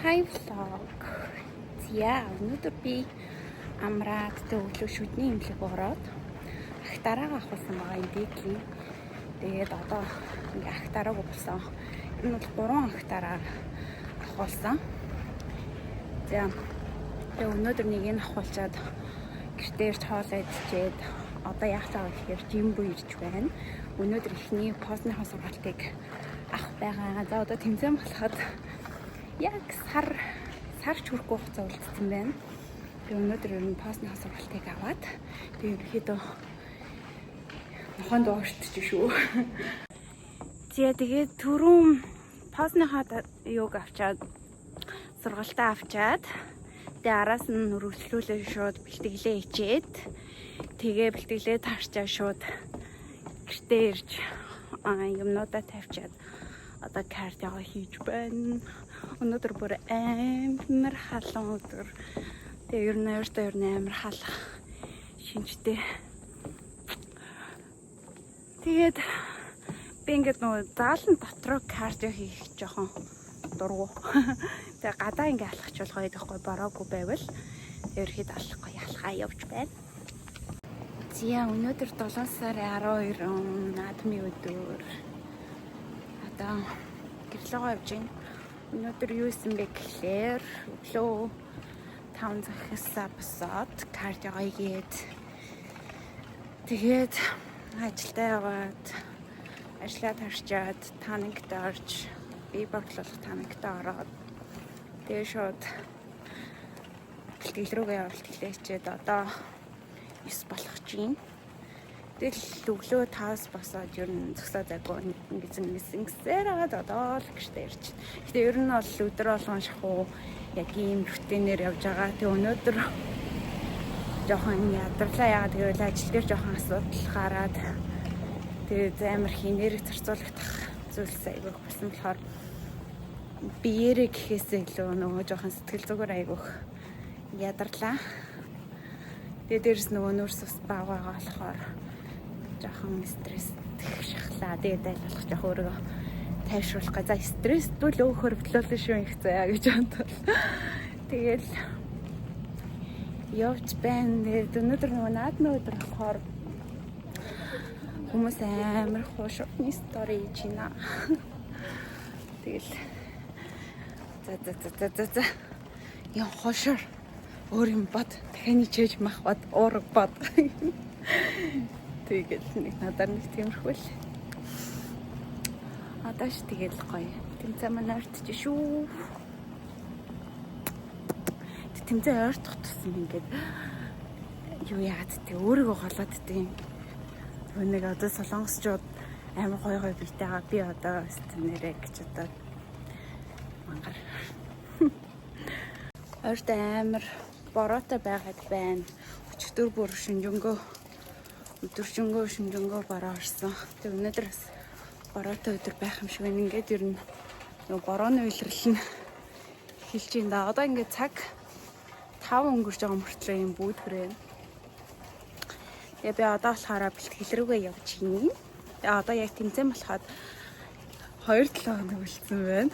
Hi vlog. Өнөөдөр би амраад өглөө шүдний имлэг ороод ахтараа авахсан байгаа юм дийглийн. Тэгээд одоо ингээ ахтараа болсон. Энэ бол 3 ахтараа авахсан. Тэгээд өнөөдөр нэг нь авахулчаад гэртээр хоолой идчихэд одоо яах вэ гэхээр жимбо ирж байна. Өнөөдөр ихний постныхаа сургалтыг авах байгаа. За одоо тэмцээн болоход яг сар хүрэх хугацаа үлдсэн байна. Тэгээ өнөөдөр ер нь постны сургалтыг аваад тэгээ ерөөхдөө нохонд уурчиж шүү. Тэгээд түрүүн постныхаа юуг авчаад сургалтаа авчаад тэгээ араас нь үргэлжлүүлээ шууд бэлтгэлээ ичээд тэгээ бэлтгэлээ тарчаа шууд гэртээ ирж юмнуудаа тавьчаад одоо кардио хийж байна. Өнөөдөр бүр амар халуун өдөр. Тэгээ ер нь амар халах шинжтэй. Тэгээд би ингээд нөгөө заалан дотроо кардио хийх жоохон дургу. Тэгээ гадаа ингээд алхач болгоо идэхгүй бороогүй байвал ерөөд алахгүй алхаа явж байна. Зя өнөөдөр 7 сарын 12 наадмын өдөр. Одоо гэрлэгөө явж байна. Өнөөдөр юу исэн бэ гэхээр өглөө 5 цагаасаа босоод кардио хийгээд тэгээд ажилдаа яваад ажлаа тарчаад танагт орж би бодлох танагт ороод тэгээд шууд бэлтгэл рүүгээ явалт хэлээчээд одоо 9 болох чинь. Тэгэл өглөө 5-аас босоод ер нь зөксөө зайгүй ингэсэн агаад одоо л гэртээ ирж. Гэтэ ер нь бол өдөр болгон шахуу яг ийм рутинээр явж байгаа. Тэг өнөөдөр жоохон ядарлаа яагаад гэвэл ажил дээр жоохон асуудал гараад тэгээд амар хинээр зарцуулагдах зүйлс айгүйх болсон болохоор биеэрээ гэхээсээ илүү нөгөө жоохон сэтгэл зүгээр айгүйх ядарлаа. Тэгээд дээрэс нөгөө нүүрс ус баагаа болохоор жоохон стресс шахлаа. Тэгээд айлуулах жоох өөрийгөө тайвшруулах гэ. За стресс дүүл өөхөр хөдлөлөө шүү их заяа гэж бодвол. Тэгэл явж байна. Тэгээд өнөөдөр нөгөө наадмын өдөр болохоор хүмүүс амар хуушурны стори хийж байна. Тэгэл за яа хуушур өөр юм бод дахин чийж мах бод уураг бод. Тэгээд нэг надад нэг тиймэрхүү л. Адаш тэгэл гоё. Тэмцээн маань ойртож шүү. Тэмцээн ойртох тусам ингээд юу яагаад тэ өөрийгөө голоод тэ. Нэг одоо солонгосчууд амар гоё бийтэйгаа би одоо стенэрэ гэж одоо мангар. Ойрт амар бороотой байгаад байна. Өчигдөр бүр өдөржингөө бороо орсон. Тэг өнөөдөр бас бороотой өдөр байх юм шиг байна. Ингээд ер нь нөгөө борооны үйлрэл нь эхэлж байна. Одоо ингээд цаг 5 өнгөрч байгаа мөртлөө юм бүүдгэрээ. Тэгээ би одоо болохоор бэлтгэл рүүгээ явж гин. Тэгээ одоо яг тэмцээн болоход 2-7 хоног үлдсэн байна.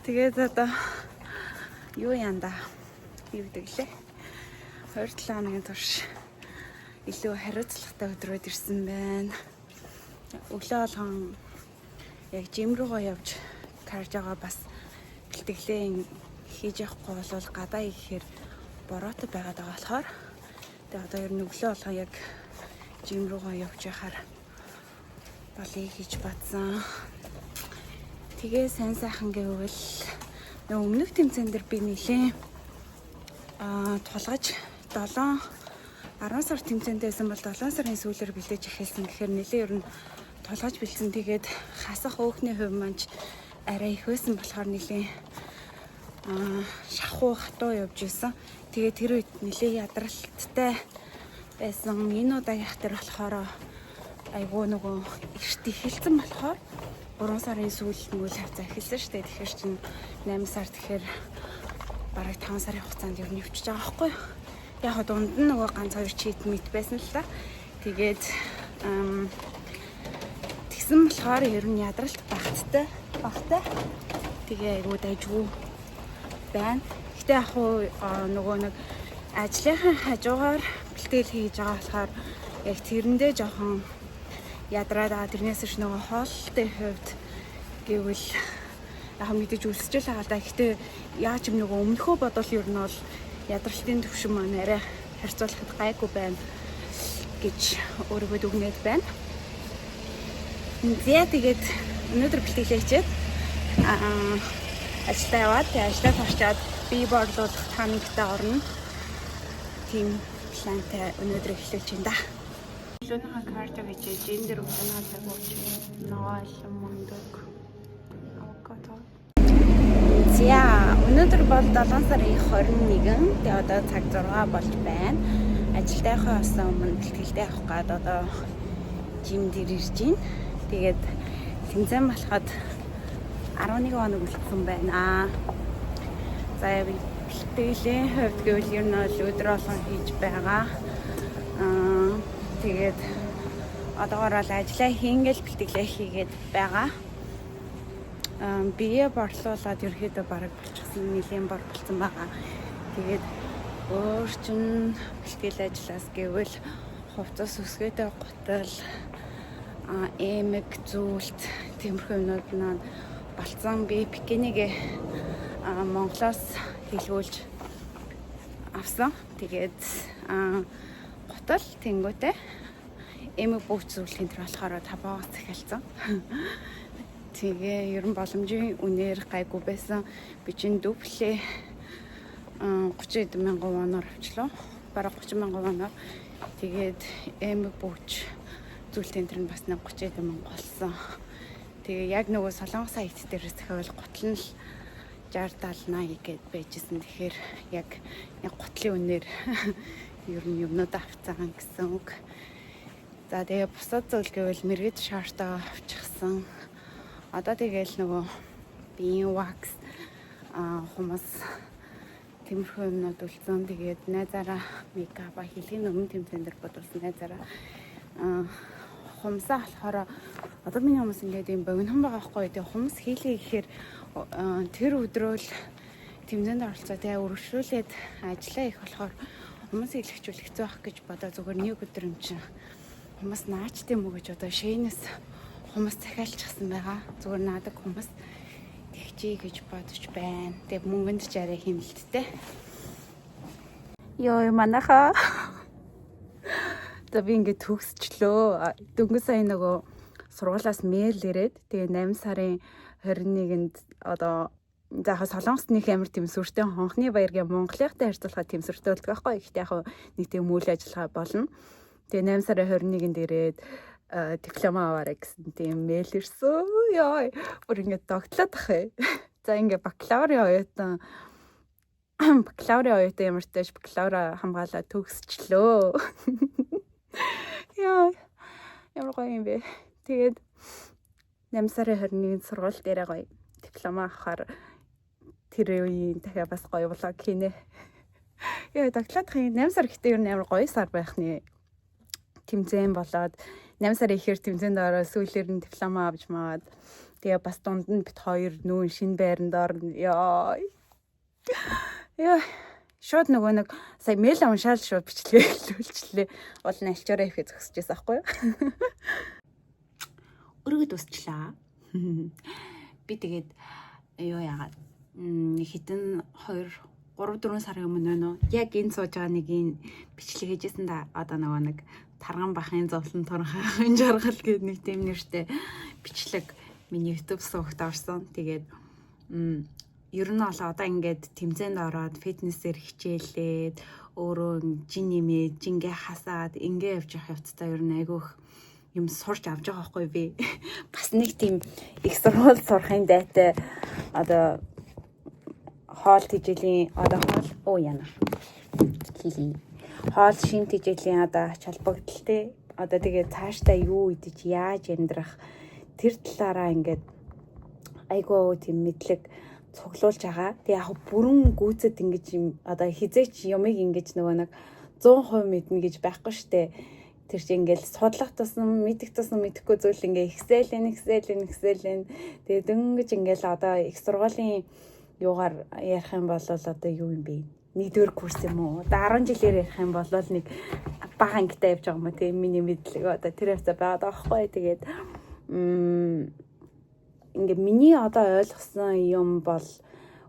Тэгээд одоо юу янда юу гэдэг лээ. 2-7 хоногийн турш илүү хариуцлагатай өдрүүд ирсэн байна. Өглөө болгон яг жим руугаа явж кардиогоо бас бэлтгэлээ хийж явахгүй бол гадаа ихээр бороотой байгаад байгаа болохоор тэгээ одоо ер нь өглөө болгон яг жим руугаа явж яхаар болыг хийж бадсан. Тэгээ сайн сайхан гэвэл өмнөх тэмцээн дээр би нэлээ тулгаж 10 сар тэмцээнтэйсэн бол 7 сарын сүүлээр бэлдэж эхэлсэн гэхээр нэлээ ер нь тулгаж бэлдсэн. Тэгээд хасах өөхний хувь маань арай их байсан болохоор нэлээ шахуу хатуу явж исэн. Тэгээд тэр үед нэлээ ядралттай байсан. Энэ удаагийнх дээр болохоор айгүй нөгөө эрт эхэлсэн болохоор 3 сарын сүүлд мөл хавцаа эхэлсэн шүү дээ. Тэгэхээр чинь 8 сар тэгэхээр бараг 5 сарын хугацаанд ер нь явчихж байгаа байхгүй юу? Яг дунд нь нөгөө ганц 2 чит мэт байсан л та. Тэгээд тэгсэн болохоор ер нь ядралт багттай. Тэгээ айгуу дайжгүй байна. Гэтэ яг хуу нөгөө нэг ажлынхаа хажуугаар бэлтгэл хийж байгаа болохоор яг тэрэндээ жоохон ядраад тэрнээс ч нөгөө хооллолтын хувьд гэвэл яг мэдээж үлсэж л байгаа да. Гэтэ яаж юм нөгөө өмнөхөө бодвол ер нь бол ядралтын төвшин маань арай харьцуулахад гайгүй байна гэж өөрийгөө дүгнээд байна. Тэгээд өнөөдөр бэлтгэлээ хичээд ажилдаа яваад ажлаа таарчаад би борлуулах танигтаа орно. Тийм плантай өнөөдөр эхлүүлж байна да. Лунаа карта гэж эндэр өгнө тагууч ноол мундаг авокадо. За өнөөдөр бол 7 сарын 21. Тэгээ одоо цаг 6 болж байна. Ажилдаа явахаас өмнө бэлтгэлтэй авах гээд одоо жим дээр ирж байна. Тэгээд тэмцээн болоход 11 хоног үлдсэн байна. За бэлтгэлийн хувьд гэвэл ер нь өдөр болгон хийж байгаа. Тэгээд одоогоор бол ажиллаа хийгээл бэлтгэлээ хийгээд байгаа. Бие борлуулаад ерөөдөө бараг болчихсон, нэлийн бор болсон байгаа. Тэгээд өөр чин бэлтгэл ажиллаас гэвэл хувцас үсгээтэй гутал эмэг зүйлт тиймэрхүү юмнууд маань болцсон. Би пекиныг Монголоос хэлгүүлж авсан. Тэгээд гутал тэнгүүтээ эмэг бүх зүйлийн төр болохоор 5-аас эхэлсэн. Тэгээ ерөн боломжийн үнээр гайгүй байсан. Би чинь дублээ 30 мянган воноор авчлаа. Бараг 30 мянган воноор. Тэгээд эмэг бүгч зүйлтэн тэр нь бас 30 мянга болсон. Тэгээ яг нөгөө солонгос сайт дээрээс захиавал гутал нь 60-70-80 гэд байжсэн. Тэгэхээр яг гутлын үнээр ер нь юмнууд авцсан гэсэн үг. За тэгээ бусад зүйл гэвэл мэргэд шаартаа авчихсан. Одоо тэгээл нөгөө биеийн вакс хүмүүс тиймэрхүү юмнууд үлдсэн. Тэгээд найзаараа мейкап хийлгийн өмнө тэмцээн дээр бодулсан найзаараа хумсаа болохоор одоо миний хүмүүс ингээд юм богинохон байгаа байхгүй. Тэгээ хумс хийлээ гэхээр тэр өдрөө л тэмцээнд оролцоо тэгээ өргөжлүүлээд ажиллаа их болохоор хүмүүс хэлэхжүүл хэцүү байх гэж бодоо зүгээр нэг өдөр юм чинь хүмүүс наач тийм үү гэж одоо шээнээс хүмүүс захиалчихсан байгаа. Зүгээр наадаг хүмүүс тэгчээ гэж бодож байна. Тэгээ мөнгөнд ч арай хэмэлттэй. Йоо манайхаа за би ингээд төгсчлөө. Дөнгөж сая нөгөө сургуулаас мэйл ирээд тэгээ 8 сарын 21-нд одоо заахаа солонгост нэг амар тэмсвэртэй хонхны баяргийн Монголынхтай харьцуулахад тэмсвэртэй болдог байхгүй. Ихтэй яг нэг тийм үйл ажиллагаа болно. Тэгээ 8 сарын 21-нд ирээд диплома аваарай гэсэн тийм мэйл ирсэн. Яа, бүр ингээд догтлоод ах ээ. За ингээд бакалаврын оюутан ямар ч тааш бакалавра хамгаалаад төгсчлөө. Яа, ямар гоё юм бэ. Тэгээд 8 сарын 21-нд сургууль дээрээ гоё диплома авахаар тэр үеийн дахиад бас гоё влог хийнэ. Яа, догтлоод ах юм. 8 сар гэхдээ ер нь амар гоё сар байх нэ. Тэмцээн болоод 8 сарын ихээр тэмцээнд ороо сүүлээр нь диплома авч маад тэгээ бас дунд нь бит хоёр нүүн шинэ байранд орно. Яа. Шууд нөгөө нэг сая мэйл уншаал шууд бичлэгээ хэлүүлчихлээ. Уул нь альчаараа ирэхэд зогсчихсан байхгүй юу? Өргөд усчлаа. Би тэгээд юу яагаад хитэн 2-3-4 сарын өмнө нөө яг энэ сууж байгаа нэг энэ бичлэг хийжсэн да. Одоо нөгөө нэг тарган бахын зовлон турхайн жаргал гэдэг нэг тийм нэртэй бичлэг миний YouTube сувагт орсон. Тэгээд ер нь бол одоо ингээд тэмцээнд ороод фитнесээр хичээлээд өөрөө жин нэмээ жингээ хасаад ингээ явж явах явцдаа ер нь айгүйх юм сурч авч байгаа байхгүй би. Бас нэг тийм их сургууль сурахын дайтай одоо хоол тэжээлийн одоо хоол яана. Хоол шин тэжээлийн одоо ач холбогдолтой одоо тэгээ цаашдаа юу идэж яаж амьдрах тэр талаараа ингээд айгүй тийм мэдлэг цуглуулж байгаа. Тэгээ яг бүрэн гүйцэд ингэж юм одоо хизээч юмыг ингэж нөгөө нэг 100% мэднэ гэж байхгүй штэ. Тэр чинь ингээл судлах тусам мэдэх тусам мэдэхгүй зүйл ингээ ихсэлэн тэгээ дөнгөж ингээл одоо их сургуулийн юугаар ярих юм бол одоо юу юм бэ? Нэгдүгээр курс юм уу? Одоо 10 жилээр ярих юм бол нэг бага ангитай явж байгаа юм уу? Тэгээ миний мэдлэг одоо тэр хавцаа байгаад байгаа байхгүй. Тэгээд ингээ миний одоо ойлгосон юм бол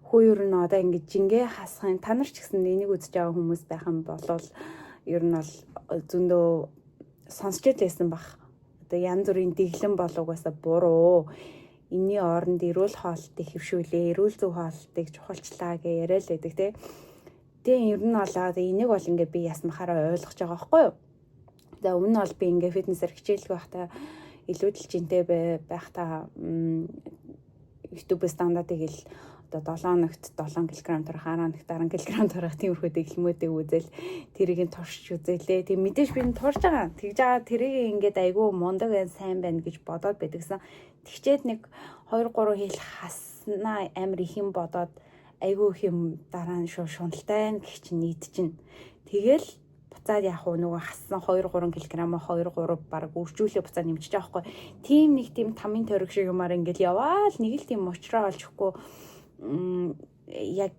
хүү ер нь одоо ингээ жингээ хасахын та нар ч гэсэн энийг үзэж байгаа хүмүүс байх юм бол ер нь бол зөндөө сонсч байсан бах. Одоо янз бүрийн дэглэм болоогоосаа буруу. Энийн оронд эрүүл хоолтыг хэвшүүлээ, эрүүл зөв хоолтыг чухалчлаа гэж яриа л байдаг тий. Тэгээ ер нь бол энийг бол ингээ би ясмахаараа ойлгож байгаа байхгүй юу. За өмнө нь бол би ингээ фитнесээр хичээлгүй байхдаа илүү дэлжинтэй байхдаа YouTube-с дандаа тэгэл одоо 7 хоногт 7 кг тарах, 10 хоногт 10 кг тарах тиймэрхүү дэглэмүүдийг үзэл тэрийг нь туршиж үзээлээ. Тэг мэдээж би турж байгаа. Тэгж байгаа тэрийг ингээд айгүй мундаг сайн байна гэж бодоод байдагсан. Тэгчээд нэг 2 3 хил хаснаа амар их юм бодоод айгүй их юм дараа нь шуналтай гэх чинь нийт чинь. Тэгэл буцаад яг нөгөө хассан 2 3 кг 2 3 баг үржүүлээ буцаад нэмчихэж байгаа байхгүй. Тим нэг тийм тамийн тойрог шиг юмар ингээд яваал нэг л тийм уучраа олчихгүй яг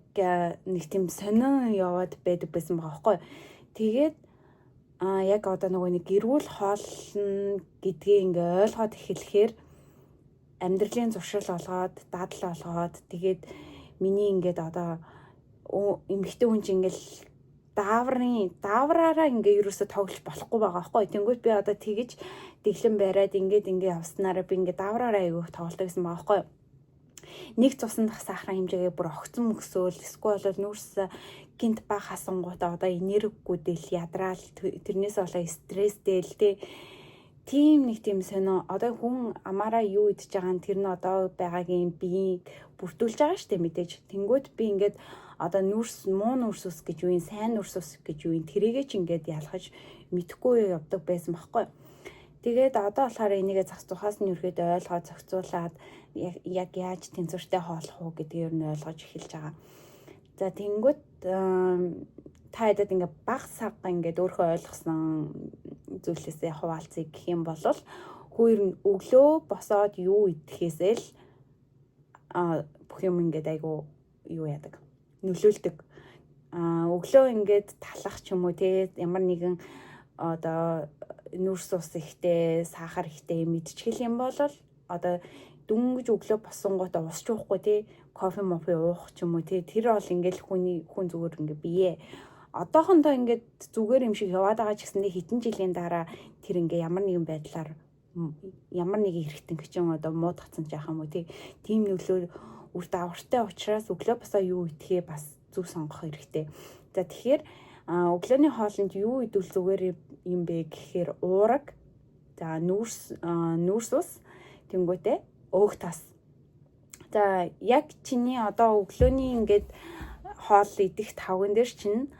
нэг тийм сонин яваад байдаг байсан байгаа байхгүй. Тэгээд яг одоо нөгөө нэг эрүүл хоолно гэдгийг ингээ ойлгоод эхлэхээр амьдралын зуршил олгоод, дадал олгоод тэгээд миний ингээд одоо эмэгтэй хүн чинь ингээл даавраараа ингээ ерөөсө тоглож болохгүй байгаа байхгүй. Тэнгүүт би одоо тэгэж дэглэн бариад ингээ явснараа би ингээ даавраараа айгүйх тоглолт гэсэн байгаа байхгүй. Нэг цусан дах сахарын хэмжээгээ бүр огцон мөсөөл эсвэл нүүрс гинт баг хасангуудаа одоо энергиггүйдэл ядраал тэрнээс болоо стрессдэл тийм нэг тийм сонио одоо хүн амаараа юу идэж байгаа нь тэр нь одоо байгаагийн биеийг бүрдүүлж байгаа штэ мэдээж. Тэнгүүт би ингээд одоо муу нүрс ус гэж юу, сайн нүрс ус гэж юу тэрийгээ ч ингээд ялгаж мэдэхгүй явдаг байсан байхгүй. Тэгээд одоо болохоор энийгээ зах тухаас нь ерөөдөө ойлгоод зохицуулаад яг яаж тэнцвэртэй хооллох уу гэдгийг ер нь ойлгож эхэлж байгаа. За тэнгүүт та хэдэд ингээ баг саг ингээд өөрөө ойлгосон зүйлээсээ хуваалцъя гэх юм бол хүү ер нь өглөө босоод юу идэхээсээ л бүх юм ингээд айгу юу яадаг нөлөөлдөг. Өглөө ингээд талах ч юм уу те ямар нэгэн одоо нүрс ус ихтэй, сахар ихтэй мэдчихэл юм бол одоо дүнгэж өглөө босонгуудаа ус чуухгүй тий, кофе мофе уух ч юм уу тий, тэр бол ингээл хүн зүгээр ингээ бие одоохондоо ингээд зүгээр юм шиг яваад байгаа ч гэсэндээ хэдэн жилийн дараа тэр ингээ ямар нэгэн байдлаар ямар нэг эргэтэн гिचэн одоо муудгацсан ч яах юм уу тий, тийм нөлөө үр дагавартай учраас өглөө босоо юу идэхээ бас зүг сонгох хэрэгтэй. За тэгэхээр өглөөний хоолнд юу идвэл зүгээр юм бэ гэхээр уураг, за нүрс ус, тэнгуүтэй өөх тас. За яг чиний одоо өглөөний ингээд хоол идэх тавган дээр чинь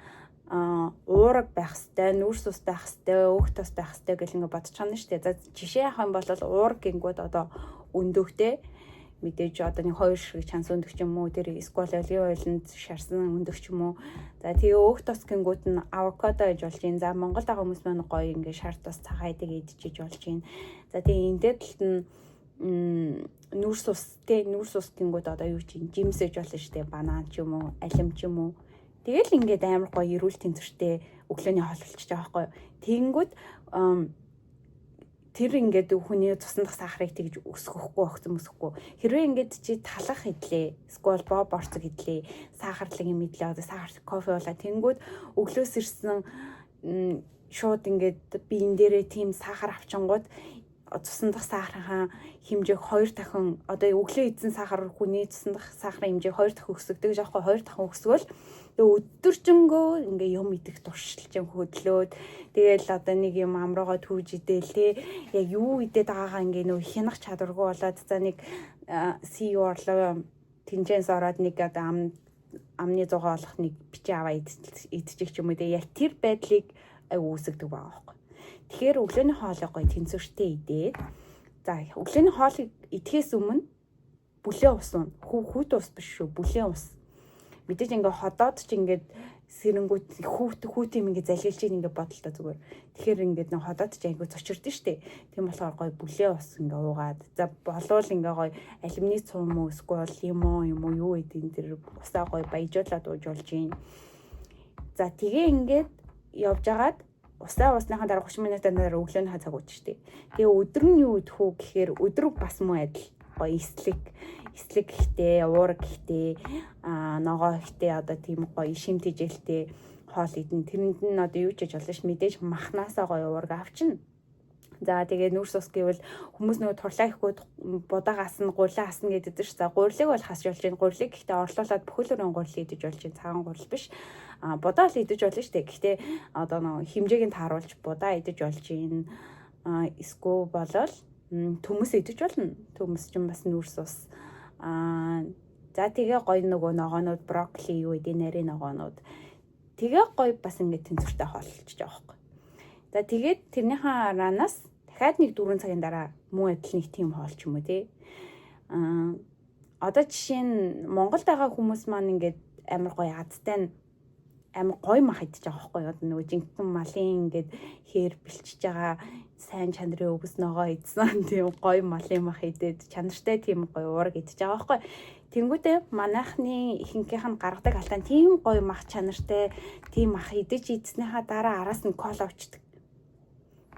уураг байх хэвээр, нүрс ус байх хэвээр, өөх тас байх хэвээр гэл ингээд бодож байгаа нь шүү дээ. За жишээ авах юм бол уураг гингүүд одоо өндөгтэй мэдээж одоо нэг 2 ширхэг чанс өндөх ч юм уу, тэр эсвэл оливын ойлонд шарсан өндөх ч юм уу. За тэгээ өөх тос гингүүд нь авокадо гэж болж байна. За Монголд байгаа хүмүүс маань гоё ингээ шар тос цагаадыг идчихэж болж байна. За тэгээ энэ дэдэлт нь нүрс ус гингүүд одоо юу чинь жимсэж болно шүү дээ. Банан ч юм уу, алим ч юм уу. Тэгэл ингээд амар гоё эрүүл тэнцвэртэй өглөөний хоол болчихж байгаа байхгүй. Тэгэнгүүт тэр ингээд хүний цусан дах сахарыг тэгж өсгөхгүй огцон өсөхгүй. Хэрвээ ингээд чи талах идлээ, эсвэл борцог идлээ, сахарлаг юм идлээ, одоо сахар кофе болоо тэнгүүд өглөөс ирсэн шууд ингээд биен дээрээ тийм сахар авчингууд цусан дах сахарын хэмжээг 2 дахин одоо өглөө идсэн сахар хүний цусан дах сахарын хэмжээг 2 дахин өсгдөг жаахгүй 2 дахин өсгөл өдөржингөө ингээ юм идэх туршилт юм хөдлөөд тэгэл одоо нэг юм амруугаа түүж идэл те яг юу идээд байгаагаа ингээ нөө хянах чадваргүй болоод за нэг CEO орлоо тэнцэнс ороод нэг одоо амны зугаа олох нэг бичээ аваа идчих ч юм уу те яг тэр байдлыг үүсгдэг байгаа байхгүй. Тэгэхээр өглөөний хоолой гоё тэнцвэртэй идээд за өглөөний хоолыг идэхээс өмнө бүлээн ус уу хүүт ус биш шүү бүлээн ус мэдээж ингээ ходоод ч ингээд сэрэнгүүд хүүтийн ингээ залгилж ингээ бодлоо зүгээр. Тэгэхээр ингээд нэг ходоод ч айгүй цочирдэн штэ. Тийм болохоор гоё бүлээ ус ингээ уугаад за болвол ингээ гоё алюминий цум уу эсвэл юм уу юу гэдэг тэр усаа гоё баяжуулаад ууж болж юм. За тэгээ ингээд явж агаад усаа уусныхаа дараа 30 минутын дараа өглөөний цаг ууж штэ. Тэгээ өдөр нь юу идэх үү гэхээр өдөр бас муу адил гоё эслэг ихтэй, уураг ихтэй, ногоо ихтэй одоо тийм гоё шим тэжээлтэй хоол идэн. Тэрэнд нь одоо юу ч хийж болно ш мэдээж махнаасаа гоё уураг авчна. За тэгээ нүүрс ус гэвэл хүмүүс нөгөө турлаа ихгүй будаагаас нь гурлаа хасна гэдэг ш. За гурлыг бол хасж болж байна. Гурлыг гэхдээ орлуулад бүхэлдээ гурлыг идэж болж байна. Цагаан гурл биш. Будаа л идэж болно ш. Гэхдээ одоо нөгөө хэмжээг нь тааруулж будаа идэж болж байна. Эсгүй болол төмөс идэж болно. Төмөс ч бас нүүрс ус. За тэгээ гоё нөгөө ногоонууд брокколи юу гэдэг нарийн ногоонууд. Тэгээ гоё бас ингээд тэнцвэртэй хооллолчих жоох байхгүй. За тэгээд тэрнийхээ аранаас дахиад нэг 4 цагийн дараа муу адил нэг тийм хоол ч юм уу тий. Одоо жишээ нь Монголд байгаа хүмүүс маань ингээд амар гоё адтай амар гоё мах идэж байгаа байхгүй. Одоо нөгөө жинхэнэ малын ингээд хээр бэлчиж байгаа сайн чанарын өвс ногоо идсэн тийм гоё малын мах идээд чанартай тийм гоё уураг идэж байгаа байхгүй. Тэнгүүдээ манайхны ихэнхийнх нь гаргадаг алтан тийм гоё мах чанартай тийм мах идэж идснийхаа дараа араас нь кола өвчдөг.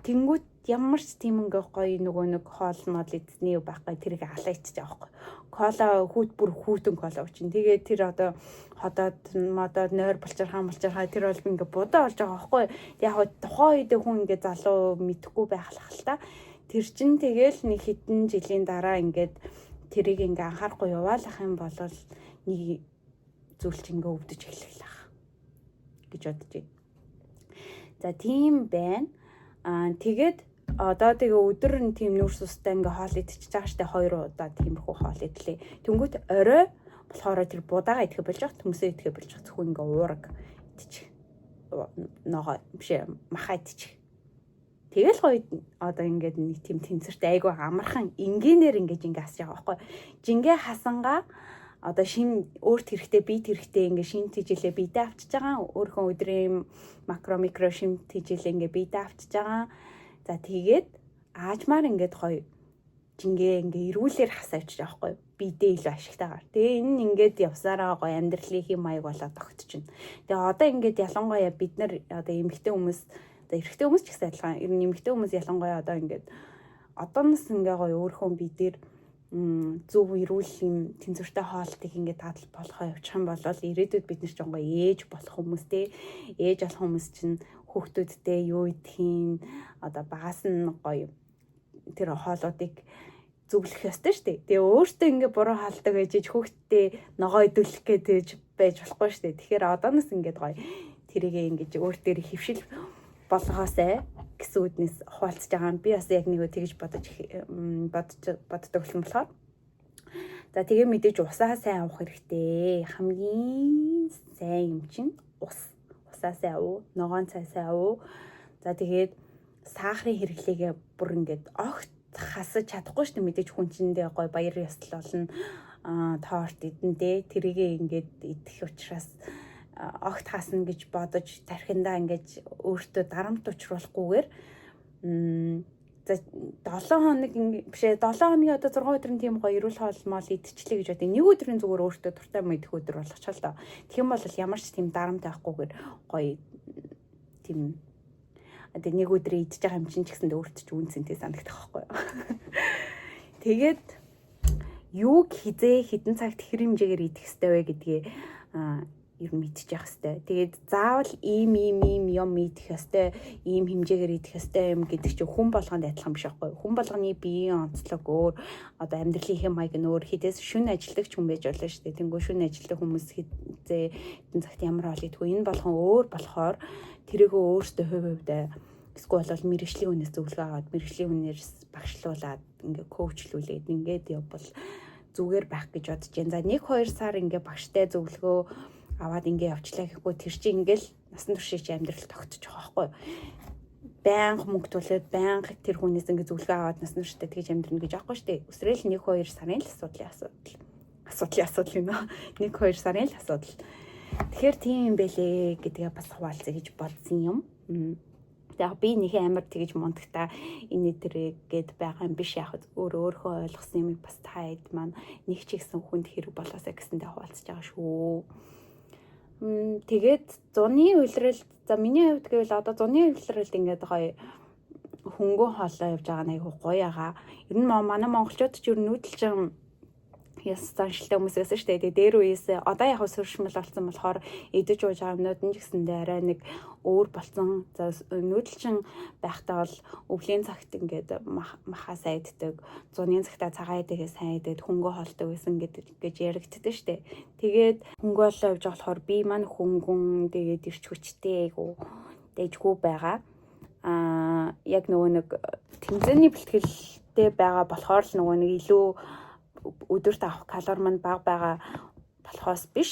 Тэнгүүд ямар ч тийм ингээ гоё нөгөө нэг хоол мод идсний байхгүй тэрийг алаа ичиж байгаа байхгүй. Кола бүр хүүтэн кола өвчин. Тэгээд тэр одоо ходоод модоод нойр булчирхаа тэр бол ингээ будаа болж байгаа байхгүй. Яг тухайн үед хүн ингээ залуу мэдхгүй байхлах л та. Тэр чин тэгэл нэг хэдэн жилийн дараа ингээд тэрийг ингээ анхаарахгүй яваалах юм бол нэг зүйлч ингээ өвдөж эхлэх л ах гэж бодож байна. За тийм байна. Тэгээд одоо тэгээ өдөр нь тийм нүүрс устай ингээ хоол идчихэж байгаа штэ 2 удаа тиймэрхүү хоол идлээ. Тэнгүүт орой болохоор тэр будаагаа идэхэд болж байгаа төмсөө идэхэд болж байгаа зөвхөн ингээ уураг идчих. Ногоо биш махаа идчих. Тэгэл гоё одоо ингээд нэг тийм тэнцвэртэй айгүй амархан энгийнээр ингээд ингээ асж байгаа байхгүй. Жингээ хасангаа одоо шин өөрт хэрэгтэй бит хэрэгтэй ингээ шин тэжээлээ бидээ авчиж байгаа. Өөрхөн өдрийн макро шин тэжээлээ ингээ бидээ авчиж байгаа. За тэгээд аажмаар ингээд гоё жингээ ингээ эргүүлэр хасаавчиж байгаа байхгүй. Бидээ илүү ашигтайгаар. Тэгээ энэ ингээд явсараа гоё амьдралын хэм маяг болоод тогтчихно. Тэгээ одоо ингээд ялангуяа бид нар одоо эмэгтэй хүмүүс эрэгтэй хүмүүс ч гэсэн адилхан. Ер нь эмэгтэй хүмүүс ялангуяа одоо ингээд одооноос ингээ гоё өөрхөн бидээр зөв эрүүл юм тэнцвэртэй хоолтыг ингээ таатал болохоо явуучих юм бол ирээдүйд бид нар ч гоё ээж болох хүмүүс те ээж болох хүмүүс чинь хүүхдүүдтэй юу идэхин одоо багаас нь гоё тэр хоолуудыг зөвлөх ёстой шүү дээ. Тэгээ өөртөө ингээ буруу хаалдаг байж хүүхдтэй ногоо идэвлэх гэж байж болохгүй шүү дээ. Тэгэхээр одооноос ингээ гоё тэрийг ингээ өөртөө хөвшил болгоосай гэсэн үднэс хуваалцж байгаа юм. Би бас яг нэг тэгж боддог юм болохоор. За тэгээ мэдээж усаа сайн уух хэрэгтэй. Хамгийн сайн юм чинь усаа сайн уу, ногоон цай сайн уу. За тэгээд сахарын хэрэглээгээ бүр ингээд огт хасаж чадахгүй шүү дээ. Мэдээж хүн чиндээ гоё баяр ёслол болно. Торт идэндээ тэрийгээ ингээд идэх учраас огт хасна гэж бодож тархиндаа ингээд өөртөө дарамт учруулахгүйгээр за 7 хоног биш 7 хоногийн одоо 6 өдрийн тийм гоё эрүүл хоол мол идчихлээ гэж бодъё. Нэг өдрийн зүгээр өөртөө дуртай мэдэх өдөр болгочихлоо л доо. Тэгэх юм бол ямар ч тийм дарамт байхгүйгээр гоё тийм одоо нэг өдрийн идчихэж байгаа юм чинь ч гэсэндээ өөртөө ч үнцэнтэй санагдах байхгүй юу. Тэгээд юуг хизээ хідэн цагт хэр хэмжээгээр идэх ёстой вэ гэдгээ ер нь мэдчих хэвээр. Тэгээд заавал ийм юм идэх ёстой, ийм хэмжээгээр идэх ёстой юм гэдэг чинь хүн болгонд адилхан биш байхгүй юу? Хүн болгоны биеийн онцлог өөр, одоо амьдралын хэм маяг нь өөр. Хитээс шүн ажилдаг ч хүн байж болно шүү дээ. Тэнгүү шүн ажилдаг хүмүүс хитээ хитэн цагт ямар хоол идэх вэ? Энэ болгон өөр болохоор тэрийгөө өөртөө хувьдаа эсвэл бол мэрэгжлийн хүнээс зөвлөгөө аваад мэрэгжлийн хүнээс багшлуулаад ингээ коучлүүлээд ингээд явбал зүгээр байх гэж бодож байна. За 1-2 сар ингээ багштай зөвлөгөө аваад ингээ явчлаа гэхгүй тэр чинь ингээл насан туршийн чи амьдрал тогтчих واخхой. Байнга мөнгө төлөөд байнга тэр хүнээс ингээ зөвлөгөө аваад насан туршидаа тэгж амьдрна гэж аахгүй штэ. Өсрөөл 1-2 сарын л асуудал юм аа. 1-2 сарын л асуудал. Тэгэхээр тийм юм бэлээ гэдгээ бас хуваалцъя гэж бодсон юм. Яг би нэг амар тэгж мундагтаа энэ төргээд байгаа юм биш, яг өөрөө ойлгосон юм бас таад маань нэг ч ихсэн хүнд хэрэг болоосаа гэсэндээ хуваалцаж байгаа шүү. Тэгээд зуны үйлрэлт, за миний хувьд гэвэл одоо зуны үйлрэлт ингээд гоё хөнгөн хоолоо явж байгаа нэг гоё байгаа. Ер нь манай монголчууд ч ер нь нүүдэлчин яс заншилтай хүмүүс байсан шүү дээ. Тэгээ дээр үеэс одоо яг суршмал болсон болохоор идэж ууж байгаа юмнууд нь ч гэсэндээ арай нэг өөр болсон. За нүүдэлчин байхдаа бол өвлийн цагт ингээд махаа сайддаг, зуны цагтаа цагаан идэгээ сайн идэд хөнгөн хоолдог байсан гэж яригддаг шүү дээ. Тэгээд хөнгөн хоолоо явж байгаа болохоор би маань хөнгөн тэгээд ирч хүчтэй айгу дэжгүй байгаа. Яг нөгөө нэг тэмцээний бэлтгэлтэй байгаа болохоор л нөгөө нэг илүү өдөрт авах калори маань бага байгаа болохоос биш.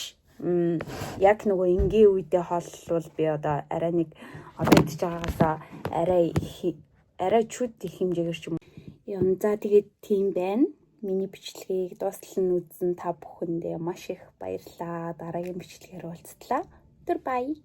Яг нөгөө энгийн үедээ хооллол би одоо арай нэг одоо идэж байгаагаасаа арай чүд их хэмжээгээр ч юм. За тэгээд тийм байна. Миний бичлэгийг дуустал нь үзсэн та бүхэндээ маш их баярлалаа. Дараагийн бичлэгээр уулзтлаа. Баяр.